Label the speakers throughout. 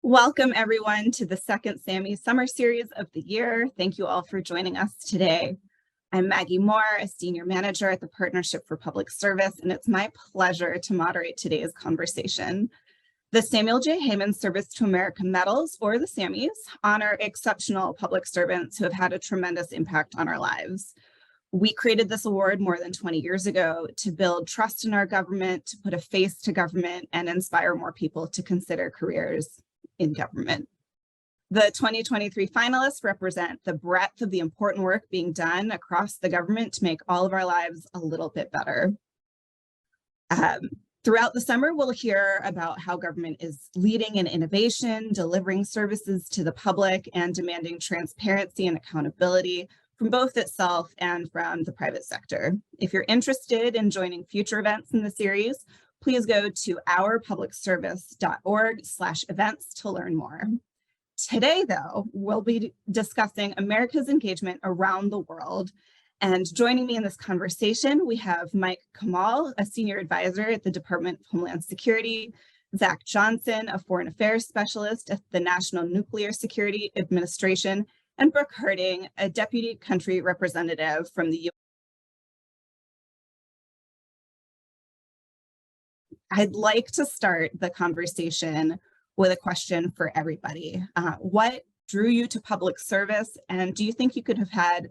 Speaker 1: Welcome everyone to the second Sammies Summer Series of the year. Thank you all for joining us today. I'm Maggie Moore, a Senior Manager at the Partnership for Public Service, and it's my pleasure to moderate today's conversation. The Samuel J. Heyman Service to America Medals, or the Sammies, honor exceptional public servants who have had a tremendous impact on our lives. We created this award more than 20 years ago to build trust in our government, to put a face to government, and inspire more people to consider careers in government. The 2023 finalists represent the breadth of the important work being done across the government to make all of our lives a little bit better. Throughout the summer, we'll hear about how government is leading in innovation, delivering services to the public, and demanding transparency and accountability from both itself and from the private sector. If you're interested in joining future events in the series, please go to ourpublicservice.org/events to learn more. Today, though, we'll be discussing America's engagement around the world. And joining me in this conversation, we have Mike Camal, a senior advisor at the Department of Homeland Security, Zach Johnson, a foreign affairs specialist at the National Nuclear Security Administration, and Brooke Harding, a deputy country representative from the U.S. I'd like to start the conversation with a question for everybody. What drew you to public service, and do you think you could have had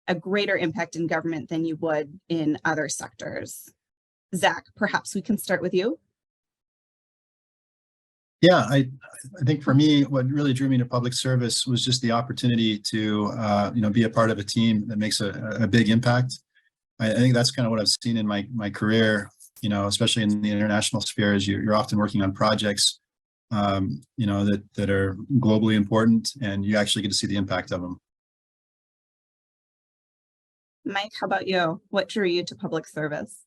Speaker 1: a greater impact in government than you would in other sectors? Zach, perhaps we can start with you.
Speaker 2: Yeah, I think for me, what really drew me to public service was just the opportunity to, be a part of a team that makes a big impact. I think that's kind of what I've seen in my career, especially in the international sphere, is you're often working on projects, that are globally important, and you actually get to see the impact of them.
Speaker 1: Mike, how about you? What drew you to public service?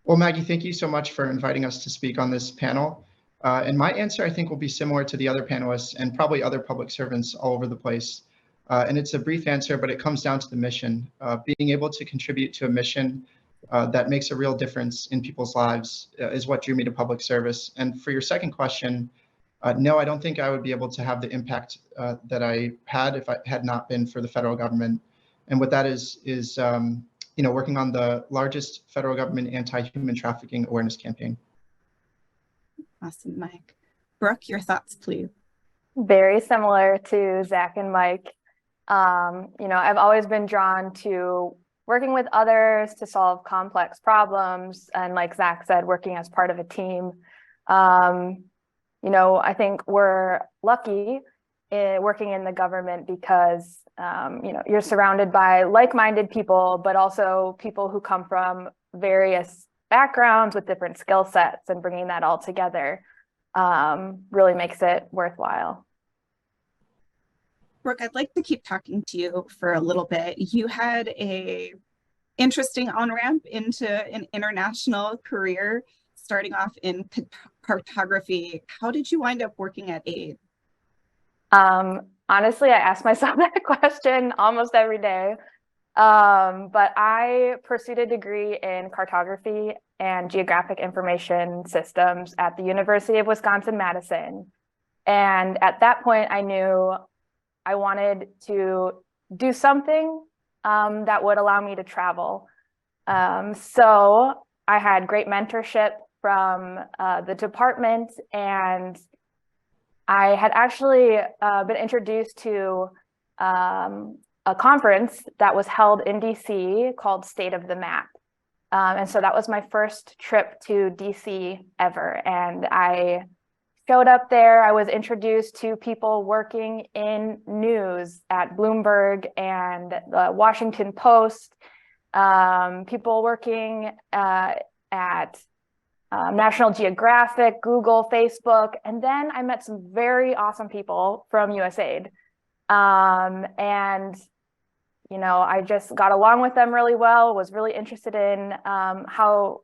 Speaker 3: Well, Maggie, thank you so much for inviting us to speak on this panel. And my answer, I think, will be similar to the other panelists and probably other public servants all over the place. And it's a brief answer, but it comes down to the mission. Being able to contribute to a mission that makes a real difference in people's lives is what drew me to public service. And for your second question, no, I don't think I would be able to have the impact that I had if I had not been for the federal government. And what that is working on the largest federal government anti-human trafficking awareness campaign.
Speaker 1: Awesome, Mike. Brooke, your thoughts, please.
Speaker 4: Very similar to Zach and Mike. I've always been drawn to working with others to solve complex problems. And like Zach said, working as part of a team. I think we're lucky working in the government because, you're surrounded by like-minded people, but also people who come from various backgrounds with different skill sets, and bringing that all together really makes it worthwhile.
Speaker 1: Brooke, I'd like to keep talking to you for a little bit. You had a interesting on-ramp into an international career, starting off in cartography. How did you wind up working at AID?
Speaker 4: Honestly, I ask myself that question almost every day. But I pursued a degree in cartography and geographic information systems at the University of Wisconsin-Madison. And at that point, I knew I wanted to do something that would allow me to travel. So I had great mentorship from the department, and I had actually been introduced to a conference that was held in DC called State of the Map. And so that was my first trip to DC ever. And I showed up there. I was introduced to people working in news at Bloomberg and the Washington Post, people working at National Geographic, Google, Facebook, and then I met some very awesome people from USAID. I just got along with them really well, was really interested in how,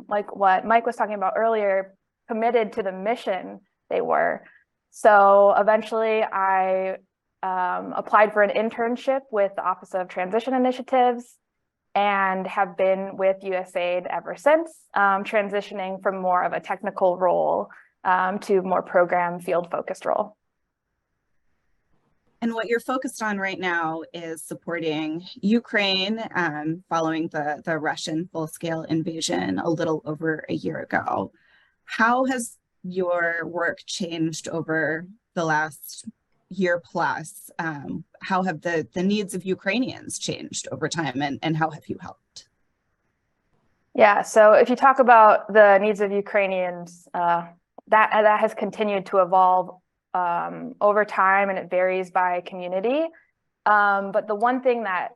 Speaker 4: like what Mike was talking about earlier, committed to the mission they were. So eventually I applied for an internship with the Office of Transition Initiatives, and have been with USAID ever since, transitioning from more of a technical role to more program field focused role.
Speaker 1: And what you're focused on right now is supporting Ukraine following the Russian full-scale invasion a little over a year ago. How has your work changed over the last year plus? How have the needs of Ukrainians changed over time, and how have you helped?
Speaker 4: Yeah, so if you talk about the needs of Ukrainians, that has continued to evolve over time, and it varies by community. But the one thing that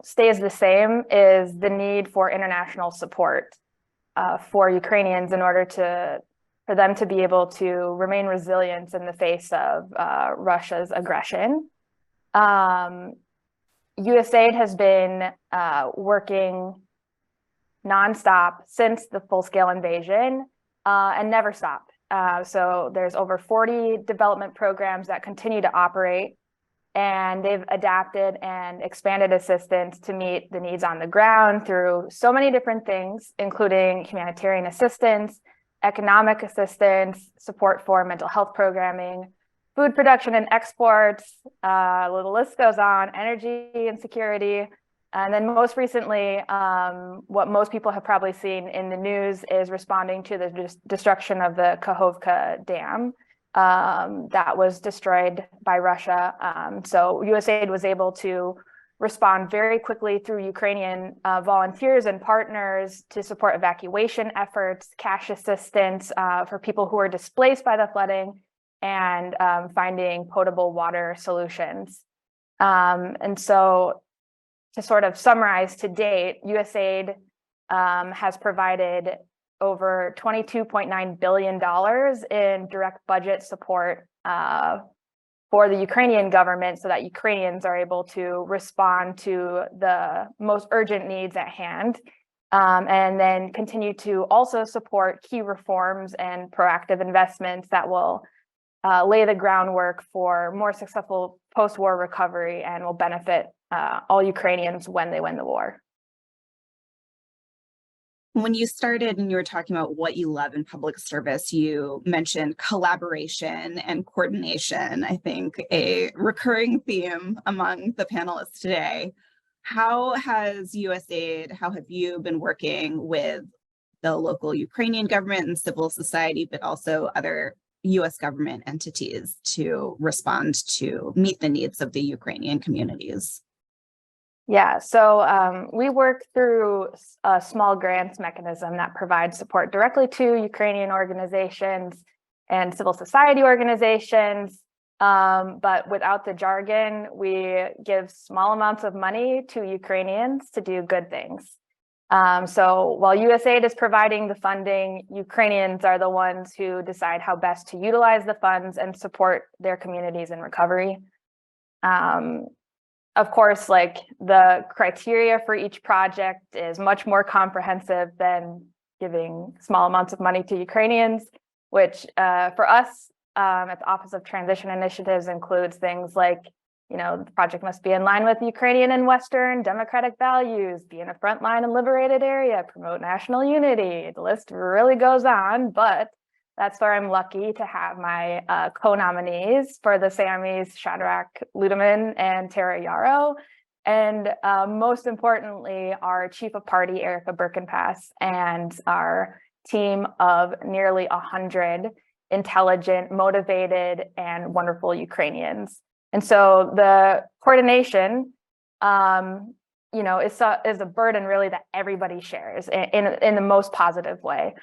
Speaker 4: stays the same is the need for international support for Ukrainians in order for them to be able to remain resilient in the face of Russia's aggression. USAID has been working nonstop since the full-scale invasion and never stopped. So there's over 40 development programs that continue to operate, and they've adapted and expanded assistance to meet the needs on the ground through so many different things, including humanitarian assistance, economic assistance, support for mental health programming, food production and exports, the list goes on, energy and security. And then most recently, what most people have probably seen in the news is responding to the destruction of the Kakhovka Dam that was destroyed by Russia. So USAID was able to respond very quickly through Ukrainian volunteers and partners to support evacuation efforts, cash assistance for people who are displaced by the flooding, and finding potable water solutions. And so, to sort of summarize, to date, USAID has provided over $22.9 billion in direct budget support for the Ukrainian government so that Ukrainians are able to respond to the most urgent needs at hand, and then continue to also support key reforms and proactive investments that will lay the groundwork for more successful post-war recovery and will benefit all Ukrainians when they win the war.
Speaker 1: When you started and you were talking about what you love in public service, you mentioned collaboration and coordination, I think a recurring theme among the panelists today. How has USAID, how have you been working with the local Ukrainian government and civil society, but also other US government entities to respond to meet the needs of the Ukrainian communities?
Speaker 4: Yeah, so we work through a small grants mechanism that provides support directly to Ukrainian organizations and civil society organizations. But without the jargon, we give small amounts of money to Ukrainians to do good things. So while USAID is providing the funding, Ukrainians are the ones who decide how best to utilize the funds and support their communities in recovery. Of course, like the criteria for each project is much more comprehensive than giving small amounts of money to Ukrainians, which for us at the Office of Transition Initiatives includes things like, you know, the project must be in line with Ukrainian and Western democratic values, be in a frontline and liberated area, promote national unity. The list really goes on, but that's where I'm lucky to have my co-nominees for the Sammies, Shadrach Ludeman and Tara Yarrow. And most importantly, our Chief of Party, Erica Birkenpass, and our team of nearly 100 intelligent, motivated, and wonderful Ukrainians. And so the coordination, you know, is a burden really that everybody shares in the most positive way.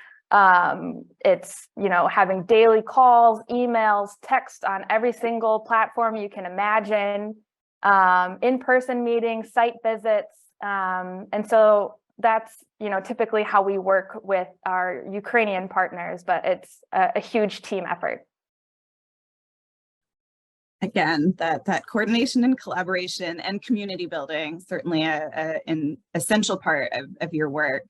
Speaker 4: It's, you know, having daily calls, emails, text on every single platform you can imagine, in-person meetings, site visits. And so that's, you know, typically how we work with our Ukrainian partners, but it's a huge team effort.
Speaker 1: Again, that coordination and collaboration and community building, certainly an essential part of your work.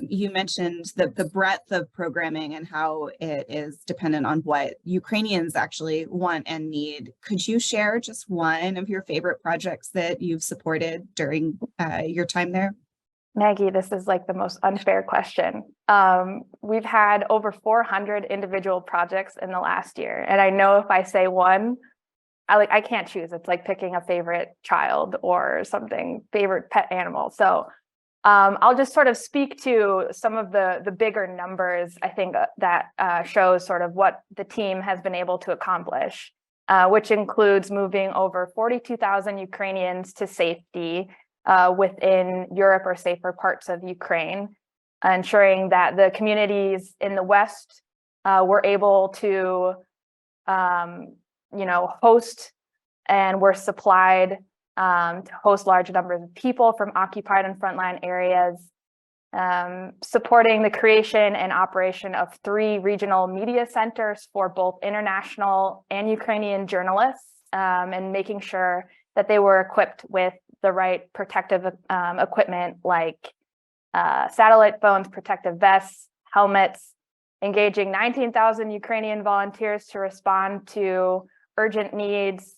Speaker 1: You mentioned the breadth of programming and how it is dependent on what Ukrainians actually want and need. Could you share just one of your favorite projects that you've supported during your time there?
Speaker 4: Maggie, this is like the most unfair question. We've had over 400 individual projects in the last year. And I know if I say one, I can't choose. It's like picking a favorite child or something, favorite pet animal. So I'll just sort of speak to some of the bigger numbers, I think, that shows sort of what the team has been able to accomplish, which includes moving over 42,000 Ukrainians to safety within Europe or safer parts of Ukraine, ensuring that the communities in the West were able to host and were supplied to host large numbers of people from occupied and frontline areas, supporting the creation and operation of 3 regional media centers for both international and Ukrainian journalists, and making sure that they were equipped with the right protective equipment like satellite phones, protective vests, helmets, engaging 19,000 Ukrainian volunteers to respond to urgent needs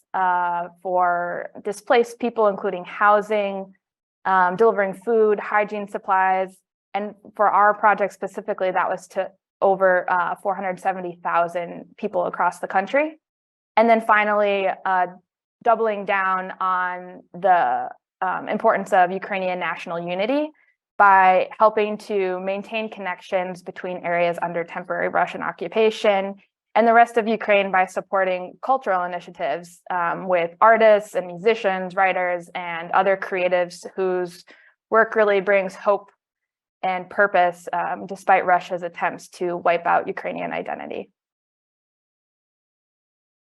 Speaker 4: for displaced people, including housing, delivering food, hygiene supplies. And for our project specifically, that was to over 470,000 people across the country. And then finally, doubling down on the importance of Ukrainian national unity by helping to maintain connections between areas under temporary Russian occupation and the rest of Ukraine by supporting cultural initiatives with artists and musicians, writers, and other creatives whose work really brings hope and purpose despite Russia's attempts to wipe out Ukrainian identity.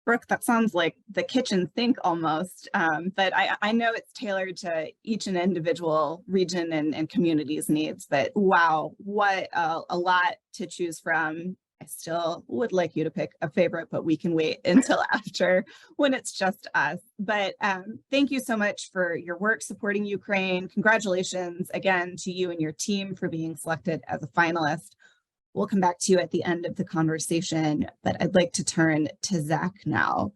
Speaker 1: Brooke, that sounds like the kitchen sink almost, but I know it's tailored to each and individual region and community's needs, but wow, what a lot to choose from. I still would like you to pick a favorite, but we can wait until after when it's just us. But thank you so much for your work supporting Ukraine. Congratulations again to you and your team for being selected as a finalist. We'll come back to you at the end of the conversation, but I'd like to turn to Zach now.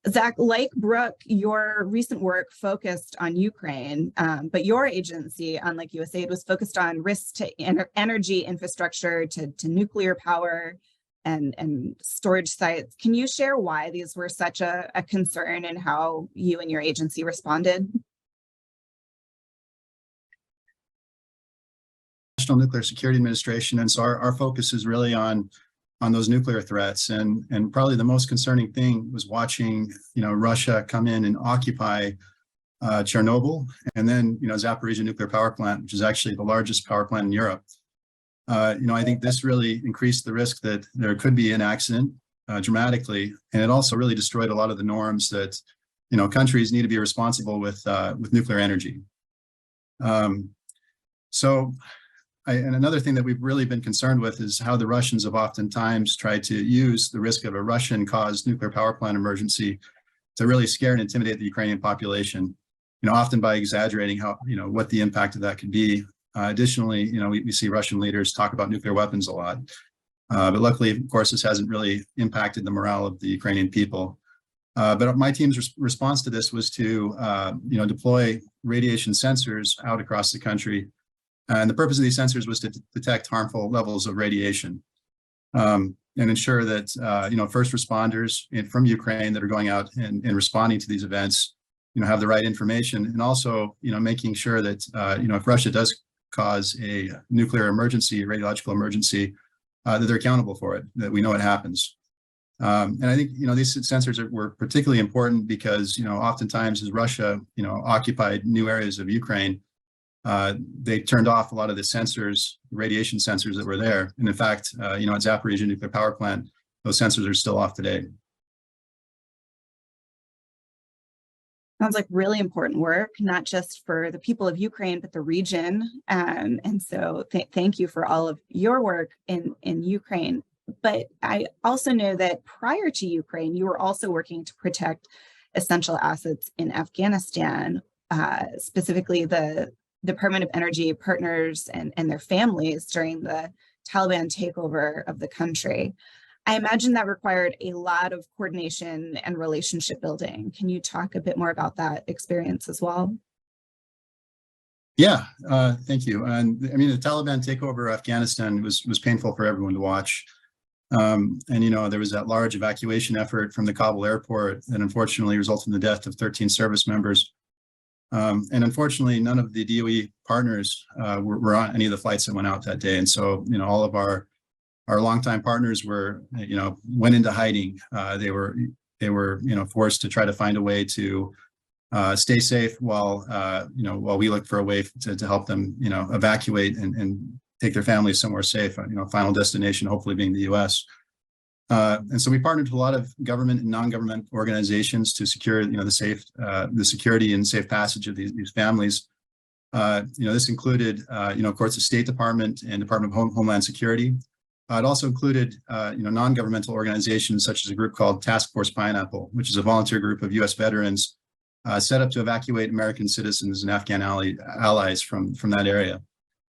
Speaker 1: Zach, like Brooke, your recent work focused on Ukraine, but your agency, unlike USAID, was focused on risks to energy infrastructure, to nuclear power and storage sites. Can you share why these were such a concern and how you and your agency responded?
Speaker 2: National Nuclear Security Administration, and so our focus is really on those nuclear threats, and probably the most concerning thing was watching Russia come in and occupy Chernobyl, and then Zaporizhzhia nuclear power plant, which is actually the largest power plant in Europe. I think this really increased the risk that there could be an accident dramatically, and it also really destroyed a lot of the norms that countries need to be responsible with nuclear energy. And another thing that we've really been concerned with is how the Russians have oftentimes tried to use the risk of a Russian-caused nuclear power plant emergency to really scare and intimidate the Ukrainian population, often by exaggerating how, what the impact of that could be. Additionally, we see Russian leaders talk about nuclear weapons a lot. But luckily, of course, this hasn't really impacted the morale of the Ukrainian people. But my team's response to this was to, deploy radiation sensors out across the country. And the purpose of these sensors was to detect harmful levels of radiation and ensure that, first responders from Ukraine that are going out and responding to these events, have the right information, and also, making sure that, if Russia does cause a nuclear emergency, radiological emergency, that they're accountable for it, that we know it happens. And I think, these sensors were particularly important because, oftentimes as Russia, occupied new areas of Ukraine, they turned off a lot of the sensors, radiation sensors that were there. And in fact, at Zaporizhzhia nuclear power plant, those sensors are still off today.
Speaker 1: Sounds like really important work, not just for the people of Ukraine, but the region. And so thank you for all of your work in Ukraine. But I also know that prior to Ukraine, you were also working to protect essential assets in Afghanistan, specifically the Department of Energy partners and their families during the Taliban takeover of the country. I imagine that required a lot of coordination and relationship building. Can you talk a bit more about that experience as well?
Speaker 2: Yeah, thank you. And I mean, the Taliban takeover of Afghanistan was painful for everyone to watch. And, you know, there was that large evacuation effort from the Kabul airport that unfortunately resulted in the death of 13 service members. And unfortunately, none of the DOE partners were on any of the flights that went out that day. And so, you know, all of our longtime partners were, you know, went into hiding. They were, you know, forced to try to find a way to stay safe while, you know, while we looked for a way to help them, you know, evacuate and take their families somewhere safe, you know, final destination, hopefully being the US. And so we partnered with a lot of government and non-government organizations to secure, you know, the security and safe passage of these families. You know, this included, you know, of course, the State Department and Department of Homeland Security. It also included, you know, non-governmental organizations such as a group called Task Force Pineapple, which is a volunteer group of U.S. veterans set up to evacuate American citizens and Afghan allies from that area.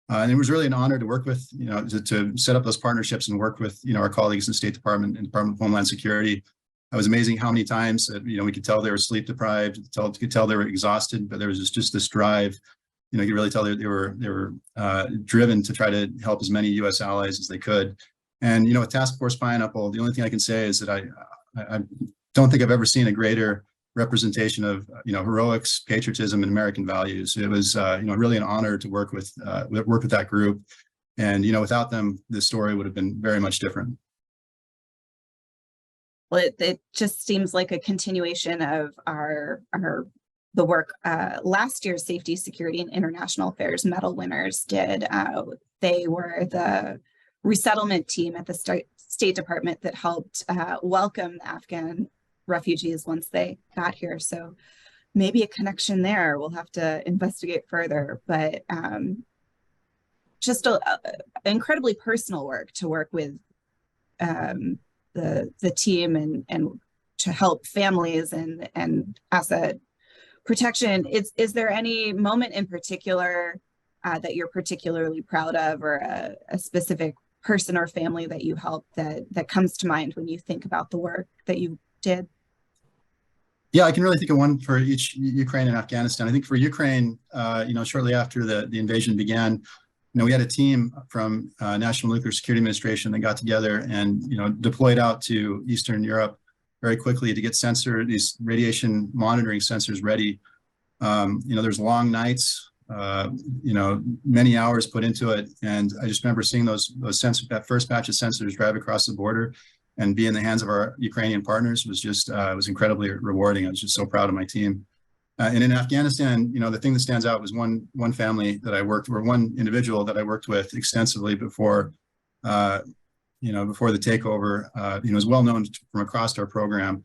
Speaker 2: And it was really an honor to work with, you know, to set up those partnerships and work with, you know, our colleagues in the State Department and Department of Homeland Security. It was amazing how many times that, you know, we could tell they were sleep deprived, could tell they were exhausted, but there was just this drive. You know, you could really tell they were driven to try to help as many U.S. allies as they could. And, you know, with Task Force Pineapple, the only thing I can say is that I don't think I've ever seen a greater representation of, you know, heroics, patriotism, and American values. It was, you know, really an honor to work with that group. And, you know, without them, this story would have been very much different.
Speaker 1: Well, it just seems like a continuation of the work last year's Safety, Security, and International Affairs Medal winners did. They were the resettlement team at the State Department that helped welcome the Afghan refugees once they got here. So maybe a connection there. We'll have to investigate further, but just incredibly personal work to work with the team and to help families and asset protection. Is there any moment in particular that you're particularly proud of, or a specific person or family that you helped that comes to mind when you think about the work that you did?
Speaker 2: Yeah, I can really think of one for each Ukraine and Afghanistan. I think for Ukraine, you know, shortly after the invasion began, you know, we had a team from National Nuclear Security Administration that got together and, you know, deployed out to Eastern Europe very quickly to get these radiation monitoring sensors ready. You know, there's long nights, you know, many hours put into it. And I just remember seeing those sensors, that first batch of sensors drive across the border and be in the hands of our Ukrainian partners was just, it was incredibly rewarding. I was just so proud of my team. And in Afghanistan, you know, the thing that stands out was one family that I worked, or one individual that I worked with extensively before, you know, before the takeover. You know, was well known from across our program.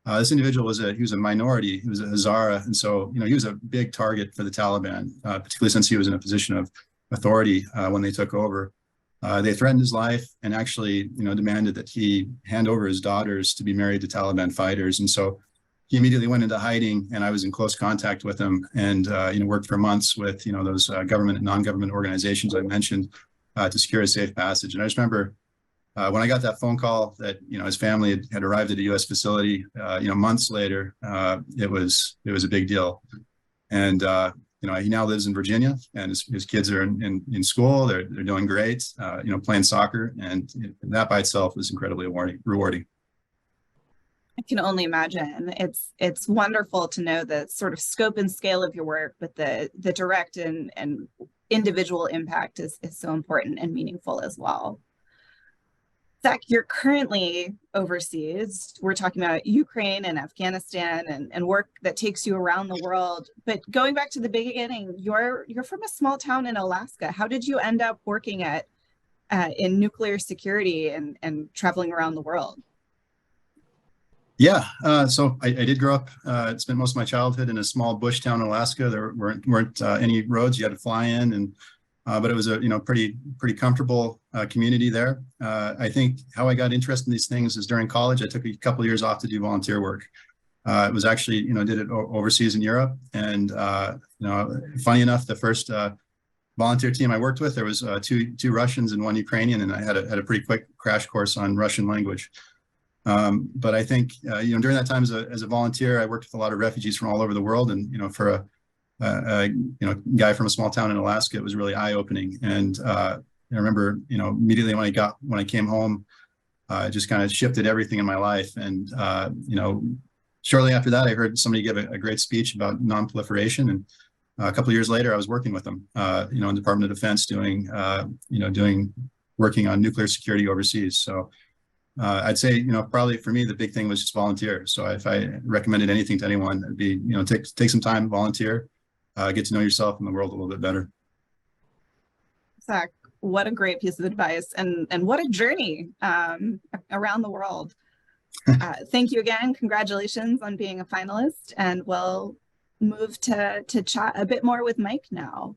Speaker 2: This individual was a minority. He was a Hazara, and so, you know, he was a big target for the Taliban, particularly since he was in a position of authority when they took over. They threatened his life and actually, you know, demanded that he hand over his daughters to be married to Taliban fighters. And so he immediately went into hiding, and I was in close contact with him, and you know, worked for months with, you know, those government and non-government organizations I mentioned to secure a safe passage. And I just remember when I got that phone call that, you know, his family had arrived at a U.S. facility, you know, months later, it was a big deal. And you know, he now lives in Virginia, and his kids are in school. They're doing great, you know, playing soccer, and that by itself was incredibly rewarding.
Speaker 1: I can only imagine. It's wonderful to know the sort of scope and scale of your work, but the direct and individual impact is so important and meaningful as well. Zach, you're currently overseas. We're talking about Ukraine and Afghanistan and work that takes you around the world. But going back to the beginning, you're from a small town in Alaska. How did you end up working in nuclear security and traveling around the world?
Speaker 2: Yeah, so I did grow up, spent most of my childhood in a small bush town in Alaska. There weren't any roads you had to fly in, and but it was a, you know, pretty comfortable community there. I think how I got interested in these things is during college. I took a couple of years off to do volunteer work. It was actually, you know, did it overseas in Europe, and you know, funny enough, the first volunteer team I worked with, there was two Russians and one Ukrainian, and I had a pretty quick crash course on Russian language. But I think, you know, during that time as a volunteer, I worked with a lot of refugees from all over the world. And, you know, for guy from a small town in Alaska. It was really eye-opening. And I remember, immediately when I came home, just kind of shifted everything in my life. And, shortly after that, I heard somebody give a great speech about non-proliferation. And a couple of years later, I was working with them, in the Department of Defense working on nuclear security overseas. So I'd say, probably for me, the big thing was just volunteer. So if I recommended anything to anyone, it'd be, take some time, volunteer, get to know yourself and the world a little bit better.
Speaker 1: Zach, what a great piece of advice, and what a journey around the world. Thank you again. Congratulations on being a finalist, and we'll move to chat a bit more with Mike now.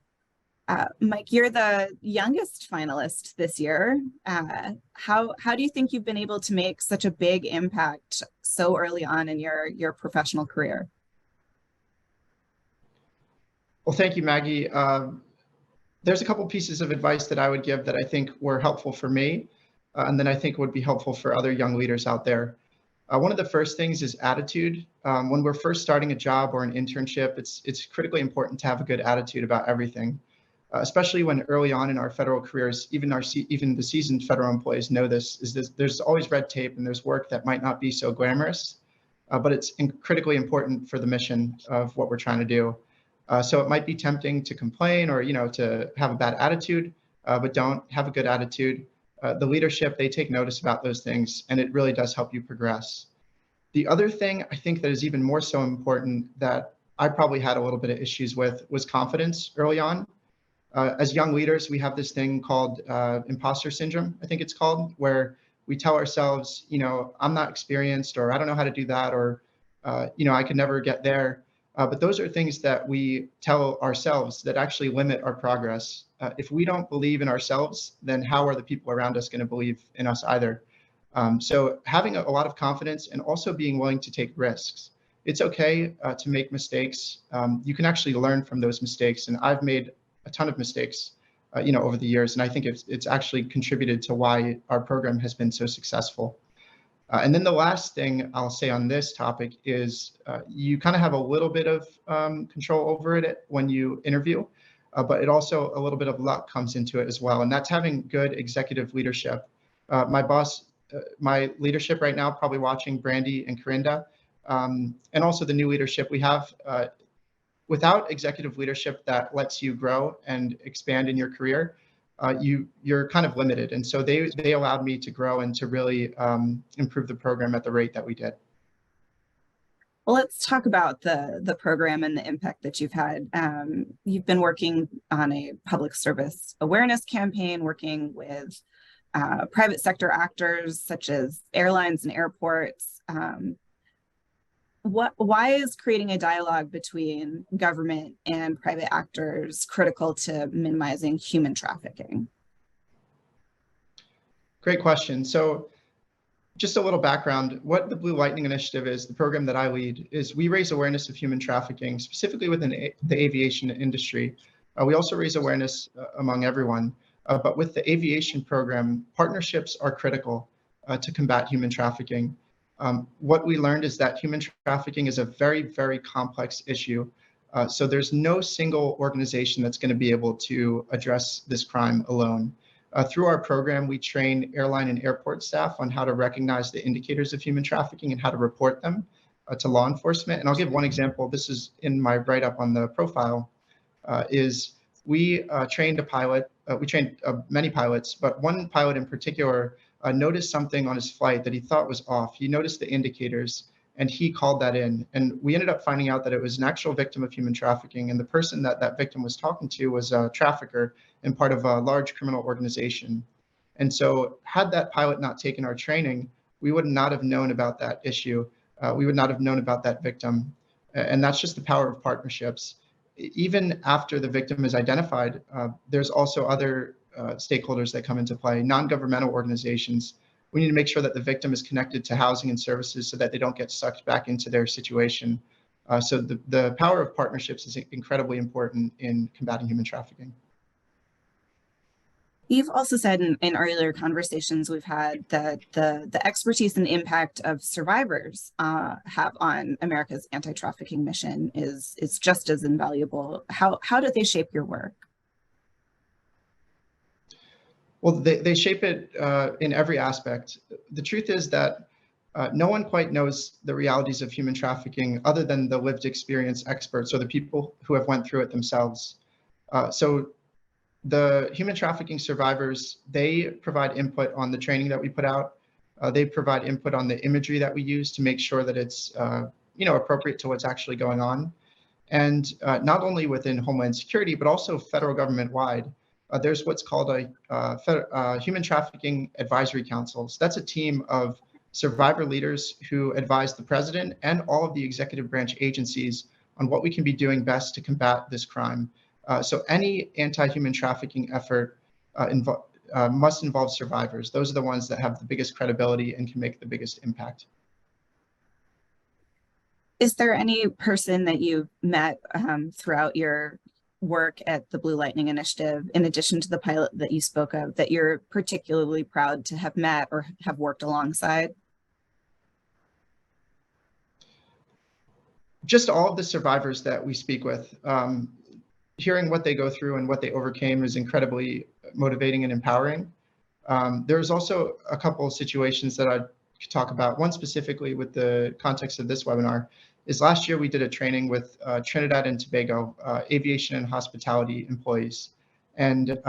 Speaker 1: Mike, you're the youngest finalist this year. How do you think you've been able to make such a big impact so early on in your professional career?
Speaker 3: Well, thank you, Maggie. There's a couple pieces of advice that I would give that I think were helpful for me, and then I think would be helpful for other young leaders out there. One of the first things is attitude. When we're first starting a job or an internship, it's critically important to have a good attitude about everything, especially when early on in our federal careers, even the seasoned federal employees know this, there's always red tape and there's work that might not be so glamorous, but it's critically important for the mission of what we're trying to do. So it might be tempting to complain or, to have a bad attitude, but don't have a good attitude. The leadership, they take notice about those things, and it really does help you progress. The other thing I think that is even more so important that I probably had a little bit of issues with was confidence early on. As young leaders, we have this thing called imposter syndrome, I think it's called, where we tell ourselves, I'm not experienced, or I don't know how to do that, or, I could never get there. But those are things that we tell ourselves that actually limit our progress. If we don't believe in ourselves, then how are the people around us going to believe in us either? So having a lot of confidence and also being willing to take risks. It's okay to make mistakes. You can actually learn from those mistakes. And I've made a ton of mistakes, over the years. And I think it's actually contributed to why our program has been so successful. And then the last thing I'll say on this topic is you kind of have a little bit of control over it when you interview, but it also a little bit of luck comes into it as well. And that's having good executive leadership. My boss, my leadership right now, probably watching Brandy and Corinda, and also the new leadership we have. Without executive leadership that lets you grow and expand in your career, you're kind of limited. And so they allowed me to grow and to really improve the program at the rate that we did.
Speaker 1: Well, let's talk about the program and the impact that you've had. You've been working on a public service awareness campaign, working with private sector actors such as airlines and airports. Why is creating a dialogue between government and private actors critical to minimizing human trafficking?
Speaker 3: Great question. So just a little background, what the Blue Lightning Initiative is, the program that I lead, is we raise awareness of human trafficking, specifically within the aviation industry. We also raise awareness among everyone, but with the aviation program, partnerships are critical to combat human trafficking. What we learned is that human trafficking is a very, very complex issue. So there's no single organization that's going to be able to address this crime alone. Through our program, we train airline and airport staff on how to recognize the indicators of human trafficking and how to report them to law enforcement. And I'll give one example. This is in my write-up on the profile, is we trained a pilot. We trained many pilots, but one pilot in particular noticed something on his flight that he thought was off. He noticed the indicators and he called that in. And we ended up finding out that it was an actual victim of human trafficking. And the person that victim was talking to was a trafficker and part of a large criminal organization. And so had that pilot not taken our training, we would not have known about that issue. We would not have known about that victim. And that's just the power of partnerships. Even after the victim is identified, there's also other stakeholders that come into play, non-governmental organizations. We need to make sure that the victim is connected to housing and services so that they don't get sucked back into their situation. So the power of partnerships is incredibly important in combating human trafficking.
Speaker 1: You've also said in earlier conversations we've had that the expertise and impact of survivors have on America's anti-trafficking mission is just as invaluable. How do they shape your work?
Speaker 3: Well, they shape it in every aspect. The truth is that no one quite knows the realities of human trafficking other than the lived experience experts or the people who have went through it themselves. So the human trafficking survivors, they provide input on the training that we put out. They provide input on the imagery that we use to make sure that it's appropriate to what's actually going on. And not only within Homeland Security, but also federal government wide. There's what's called a Human Trafficking Advisory Councils. That's a team of survivor leaders who advise the president and all of the executive branch agencies on what we can be doing best to combat this crime. So any anti-human trafficking effort must involve survivors. Those are the ones that have the biggest credibility and can make the biggest impact.
Speaker 1: Is there any person that you've met throughout your work at the Blue Lightning Initiative, in addition to the pilot that you spoke of, that you're particularly proud to have met or have worked alongside?
Speaker 3: Just all of the survivors that we speak with. Hearing what they go through and what they overcame is incredibly motivating and empowering. There's also a couple of situations that I could talk about. One specifically with the context of this webinar is last year we did a training with Trinidad and Tobago aviation and hospitality employees. And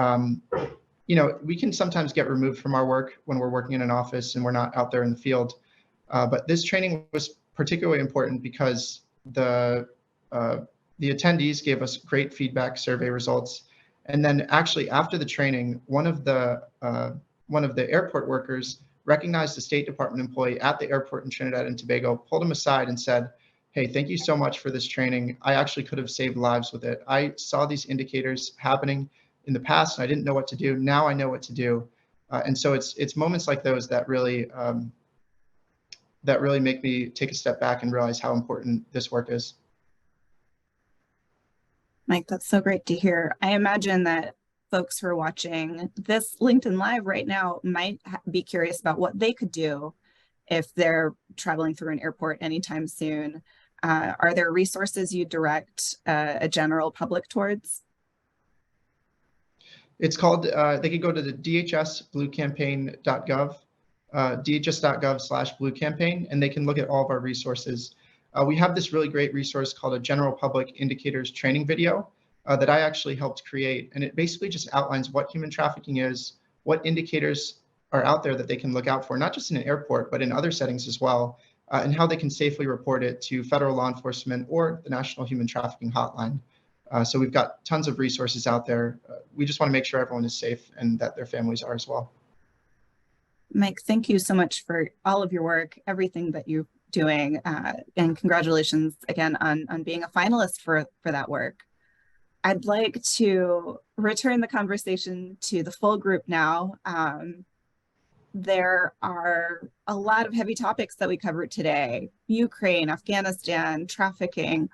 Speaker 3: we can sometimes get removed from our work when we're working in an office and we're not out there in the field. But this training was particularly important because the attendees gave us great feedback survey results. And then actually after the training, one of the airport workers recognized a State Department employee at the airport in Trinidad and Tobago, pulled him aside and said, "Hey, thank you so much for this training. I actually could have saved lives with it. I saw these indicators happening in the past and I didn't know what to do. Now I know what to do." And so it's moments like those that really make me take a step back and realize how important this work is.
Speaker 1: Mike, that's so great to hear. I imagine that folks who are watching this LinkedIn Live right now might be curious about what they could do if they're traveling through an airport anytime soon. Are there resources you direct a general public towards?
Speaker 3: It's called, they could go to the dhsbluecampaign.gov, dhs.gov/bluecampaign, and they can look at all of our resources. We have this really great resource called a General Public Indicators training video that I actually helped create. And it basically just outlines what human trafficking is, what indicators are out there that they can look out for, not just in an airport, but in other settings as well, and how they can safely report it to federal law enforcement or the National Human Trafficking Hotline. So we've got tons of resources out there. We just want to make sure everyone is safe and that their families are as well.
Speaker 1: Mike, thank you so much for all of your work, everything that you're doing, and congratulations again on being a finalist for that work. I'd like to return the conversation to the full group now. There are a lot of heavy topics that we covered today: Ukraine, Afghanistan, trafficking.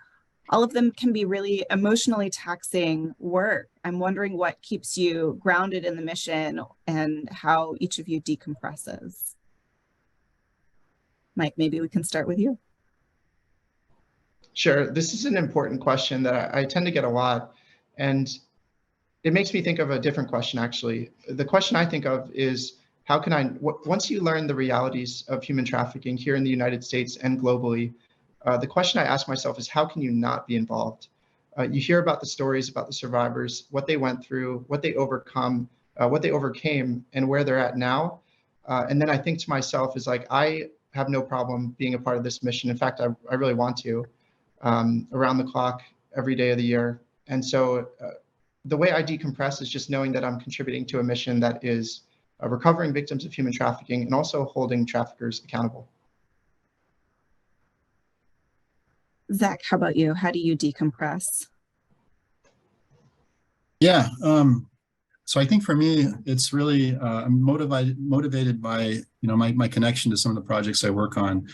Speaker 1: All of them can be really emotionally taxing work. I'm wondering what keeps you grounded in the mission and how each of you decompresses. Mike, maybe we can start with you.
Speaker 3: Sure. This is an important question that I tend to get a lot, and it makes me think of a different question, actually. The question I think of is, how can I, once you learn the realities of human trafficking here in the United States and globally, the question I ask myself is, how can you not be involved? You hear about the stories about the survivors, what they went through, what they overcame, and where they're at now. And then I think to myself is like, I have no problem being a part of this mission. In fact, I really want to, around the clock, every day of the year. And so the way I decompress is just knowing that I'm contributing to a mission that is recovering victims of human trafficking and also holding traffickers accountable.
Speaker 1: Zach, how about you? How do you decompress?
Speaker 2: Yeah. So I think for me, it's really I'm motivated by my connection to some of the projects I work on.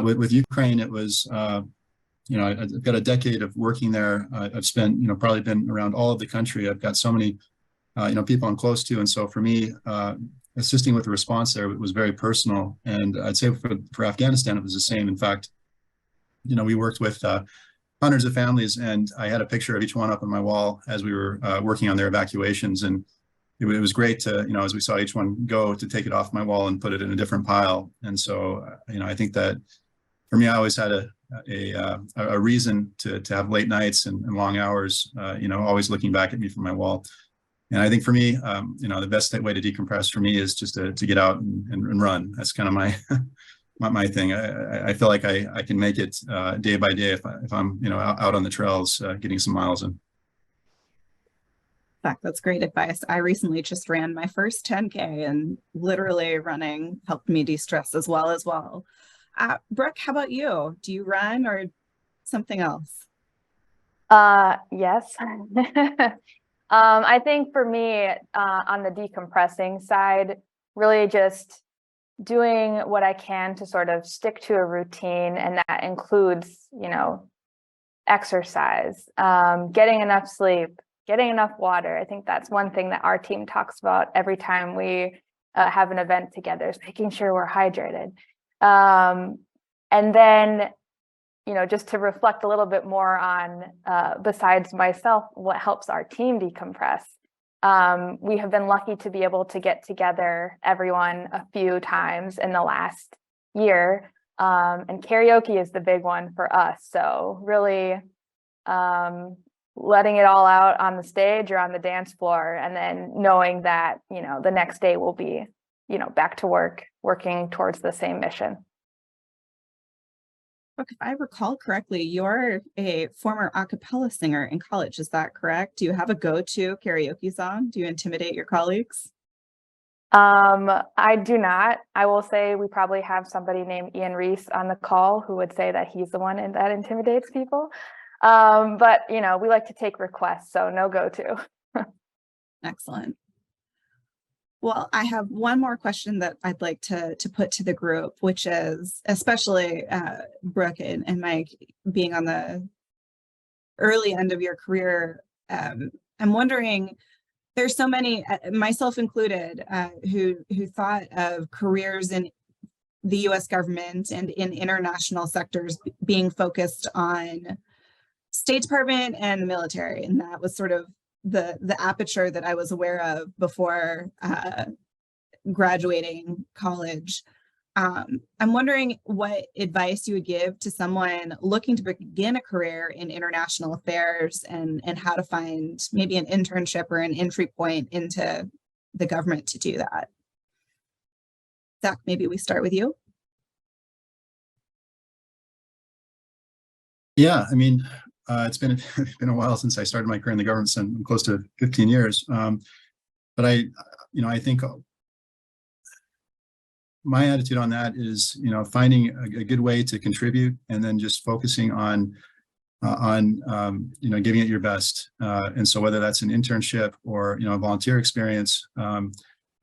Speaker 2: With Ukraine, it was I've got a decade of working there. I've spent probably been around all of the country. I've got so many people I'm close to. And so for me, assisting with the response there was very personal. And I'd say for Afghanistan, it was the same. In fact, we worked with hundreds of families, and I had a picture of each one up on my wall as we were working on their evacuations. And it was great to, as we saw each one go, to take it off my wall and put it in a different pile. And so, I think that for me, I always had a reason to have late nights and long hours, always looking back at me from my wall. And I think for me, the best way to decompress for me is just to get out and run. That's kind of my thing. I feel like I can make it day by day if I'm out on the trails getting some miles in.
Speaker 1: In fact, that's great advice. I recently just ran my first 10K, and literally running helped me de-stress as well. Brooke, how about you? Do you run or something else?
Speaker 4: Yes. I think for me, on the decompressing side, really just doing what I can to sort of stick to a routine, and that includes, exercise, getting enough sleep, getting enough water. I think that's one thing that our team talks about every time we have an event together, is making sure we're hydrated. And then, just to reflect a little bit more on, besides myself, what helps our team decompress. We have been lucky to be able to get together everyone a few times in the last year. And karaoke is the big one for us. So really letting it all out on the stage or on the dance floor, and then knowing that, the next day we'll be, back to work, working towards the same mission.
Speaker 1: Brooke, if I recall correctly, you're a former a cappella singer in college. Is that correct? Do you have a go-to karaoke song? Do you intimidate your colleagues?
Speaker 4: I do not. I will say we probably have somebody named Ian Reese on the call who would say that he's the one that intimidates people. But we like to take requests, so no go-to.
Speaker 1: Excellent. Well, I have one more question that I'd like to put to the group, which is, especially Brooke and Mike, being on the early end of your career, I'm wondering, there's so many, myself included, who thought of careers in the U.S. government and in international sectors being focused on State Department and the military, and that was sort of the aperture that I was aware of before graduating college. I'm wondering what advice you would give to someone looking to begin a career in international affairs, and how to find maybe an internship or an entry point into the government to do that. Zach, maybe we start with you.
Speaker 2: Yeah, I mean, it's been a while since I started my career in the government, so I'm close to 15 years. But I think my attitude on that is, finding a good way to contribute, and then just focusing on giving it your best. And so whether that's an internship or, a volunteer experience,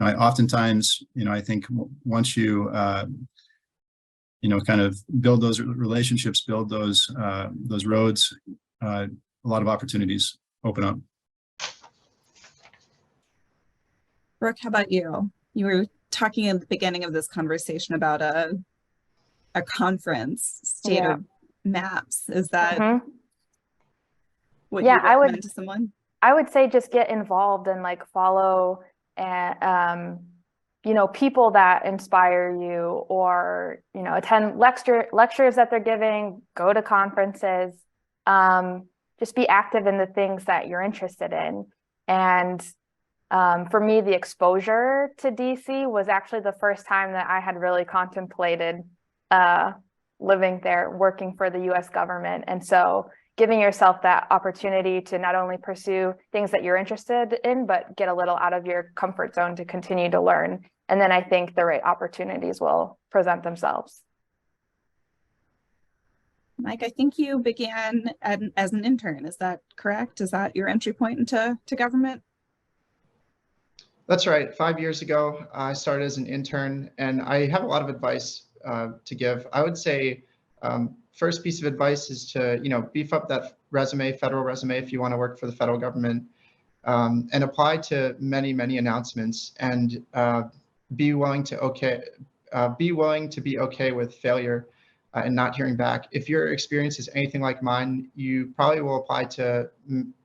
Speaker 2: oftentimes, I think once you, kind of build those relationships, build those roads, a lot of opportunities open up.
Speaker 1: Brooke, how about you? You were talking at the beginning of this conversation about a conference, State of Maps. Is that what you recommend to someone?
Speaker 4: I would say just get involved and follow and people that inspire you, or attend lectures that they're giving, go to conferences, just be active in the things that you're interested in. And for me, the exposure to DC was actually the first time that I had really contemplated living there, working for the US government. And so giving yourself that opportunity to not only pursue things that you're interested in, but get a little out of your comfort zone to continue to learn. And then I think the right opportunities will present themselves.
Speaker 1: Mike, I think you began as an intern. Is that correct? Is that your entry point into government?
Speaker 3: That's right. 5 years ago, I started as an intern, and I have a lot of advice to give. I would say first piece of advice is to beef up that resume, federal resume, if you want to work for the federal government. and apply to many announcements, and be willing to be okay with failure and not hearing back. If your experience is anything like mine, you probably will apply to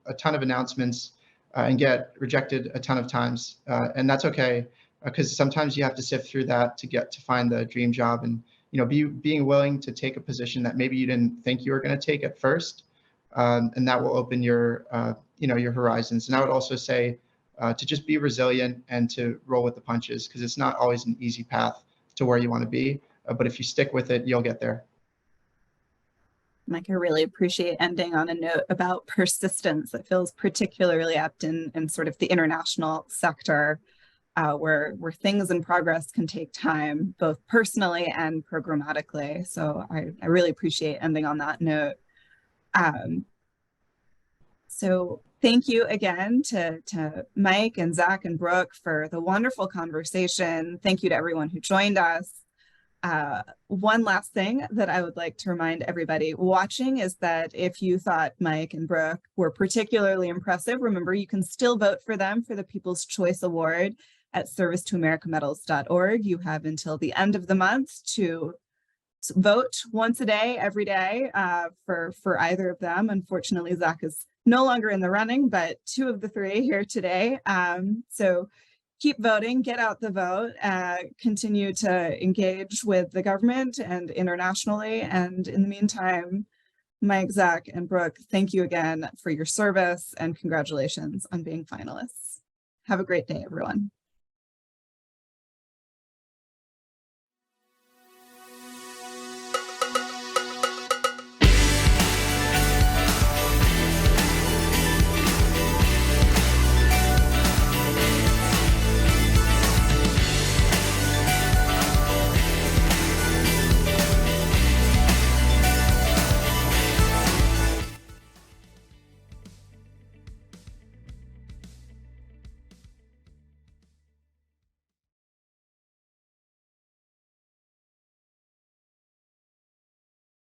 Speaker 3: a ton of announcements and get rejected a ton of times, and that's okay, because sometimes you have to sift through that to find the dream job. And being willing to take a position that maybe you didn't think you were going to take at first, and that will open your your horizons. And I would also say to just be resilient and to roll with the punches, because it's not always an easy path to where you want to be, but if you stick with it, you'll get there.
Speaker 1: Mike, I really appreciate ending on a note about persistence. That feels particularly apt in sort of the international sector, where things in progress can take time, both personally and programmatically. So I really appreciate ending on that note. So thank you again to Mike and Zach and Brooke for the wonderful conversation. Thank you to everyone who joined us. One last thing that I would like to remind everybody watching is that if you thought Mike and Brooke were particularly impressive, remember you can still vote for them for the People's Choice Award at servicetoamericamedals.org. You have until the end of the month to vote once a day, every day, for either of them. Unfortunately, Zach is no longer in the running, but 2 of the 3 here today. So keep voting, get out the vote, continue to engage with the government and internationally. And in the meantime, Mike, Zach, and Brooke, thank you again for your service and congratulations on being finalists. Have a great day, everyone.